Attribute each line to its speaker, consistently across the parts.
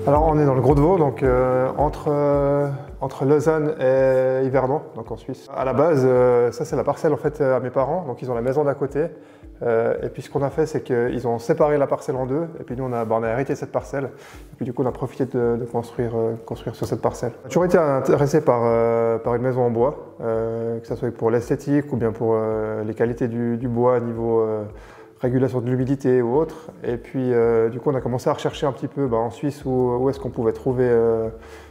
Speaker 1: Alors on est dans le Gros-de-Vaud, donc entre Lausanne et Yverdon, donc en Suisse. À la base, ça c'est la parcelle en fait à mes parents, donc ils ont la maison d'à côté. Et puis ce qu'on a fait, c'est qu'ils ont séparé la parcelle en deux, et puis nous on a hérité de cette parcelle. Et puis du coup on a profité de construire sur cette parcelle. On a toujours été intéressé par une maison en bois, que ce soit pour l'esthétique ou bien pour les qualités du bois à niveau régulation de l'humidité ou autre. Et puis du coup on a commencé à rechercher un petit peu en Suisse où est-ce qu'on pouvait trouver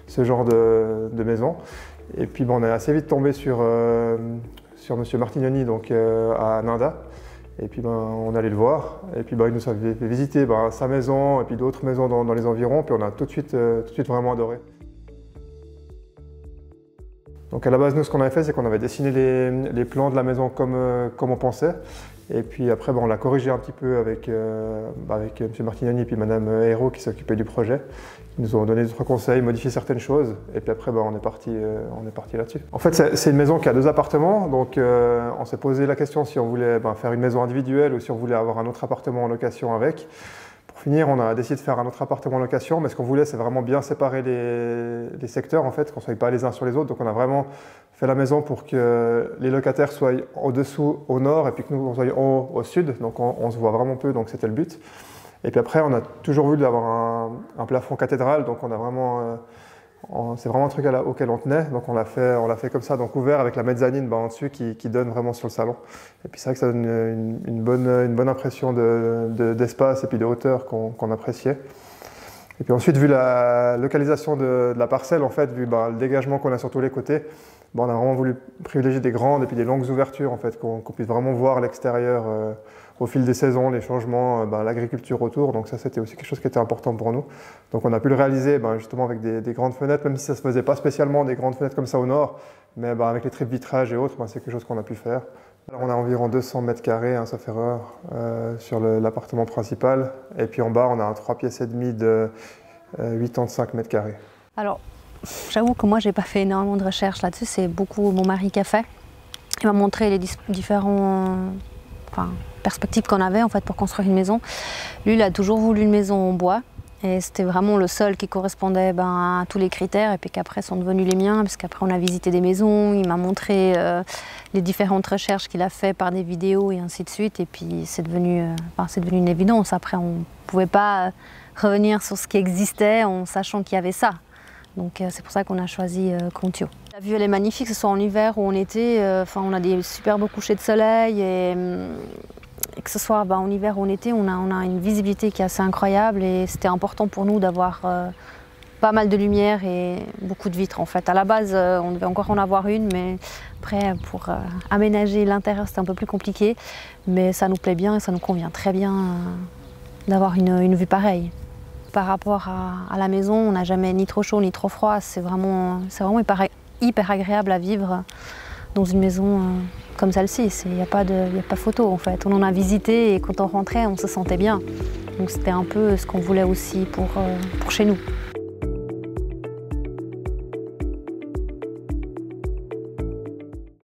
Speaker 1: ce genre de maison. Et puis on est assez vite tombé sur M. Martignoni donc, à Ninda. Et puis on allait le voir. Et puis il nous a fait visiter sa maison et puis d'autres maisons dans les environs. Puis on a tout de suite vraiment adoré. Donc à la base, nous, ce qu'on avait fait, c'est qu'on avait dessiné les plans de la maison comme on pensait. Et puis après, on l'a corrigé un petit peu avec M. Martignoni et puis Mme Hérault qui s'occupait du projet. Ils nous ont donné d'autres conseils, modifié certaines choses. Et puis après, on est parti là-dessus. En fait, c'est une maison qui a 2 appartements. Donc on s'est posé la question si on voulait faire une maison individuelle ou si on voulait avoir un autre appartement en location avec. Pour finir, on a décidé de faire un autre appartement en location, mais ce qu'on voulait, c'est vraiment bien séparer les secteurs, en fait, qu'on ne soit pas les uns sur les autres. Donc on a vraiment fait la maison pour que les locataires soient au-dessous au nord et puis que nous, on soit au sud. Donc on se voit vraiment peu, donc c'était le but. Et puis après, on a toujours voulu avoir un plafond cathédrale, donc on a vraiment... c'est vraiment un truc auquel on tenait, donc on l'a fait comme ça, donc ouvert avec la mezzanine en dessus qui donne vraiment sur le salon. Et puis c'est vrai que ça donne une bonne impression d'espace et puis de hauteur qu'on appréciait. Et puis ensuite, vu la localisation de la parcelle, en fait, vu le dégagement qu'on a sur tous les côtés, on a vraiment voulu privilégier des grandes et puis des longues ouvertures, en fait, qu'on puisse vraiment voir l'extérieur au fil des saisons, les changements, l'agriculture autour. Donc ça, c'était aussi quelque chose qui était important pour nous. Donc on a pu le réaliser justement avec des grandes fenêtres, même si ça ne se faisait pas spécialement des grandes fenêtres comme ça au nord, mais avec les tripes vitrages et autres, c'est quelque chose qu'on a pu faire. Alors, on a environ 200 mètres carrés, sauf erreur, sur l'appartement principal. Et puis en bas, on a un 3 pièces et demi de 85 mètres carrés.
Speaker 2: Alors, j'avoue que moi, j'ai pas fait énormément de recherches là-dessus. C'est beaucoup mon mari qui a fait. Il m'a montré les différents perspectives qu'on avait en fait pour construire une maison. Lui, il a toujours voulu une maison en bois. Et c'était vraiment le sol qui correspondait à tous les critères et puis qu'après sont devenus les miens parce qu'après on a visité des maisons, il m'a montré les différentes recherches qu'il a fait par des vidéos et ainsi de suite et puis c'est devenu une évidence. Après on ne pouvait pas revenir sur ce qui existait en sachant qu'il y avait ça. Donc c'est pour ça qu'on a choisi Contio. La vue elle est magnifique, que ce soit en hiver ou en été, on a des superbes couchers de soleil et que ce soit en hiver ou en été, on a une visibilité qui est assez incroyable et c'était important pour nous d'avoir pas mal de lumière et beaucoup de vitres en fait. À la base, on devait encore en avoir une, mais après pour aménager l'intérieur c'était un peu plus compliqué. Mais ça nous plaît bien et ça nous convient très bien d'avoir une vue pareille. Par rapport à la maison, on n'a jamais ni trop chaud ni trop froid, c'est vraiment hyper agréable à vivre dans une maison comme celle-ci. Il n'y a pas photo en fait. On en a visité et quand on rentrait, on se sentait bien. Donc c'était un peu ce qu'on voulait aussi pour chez nous.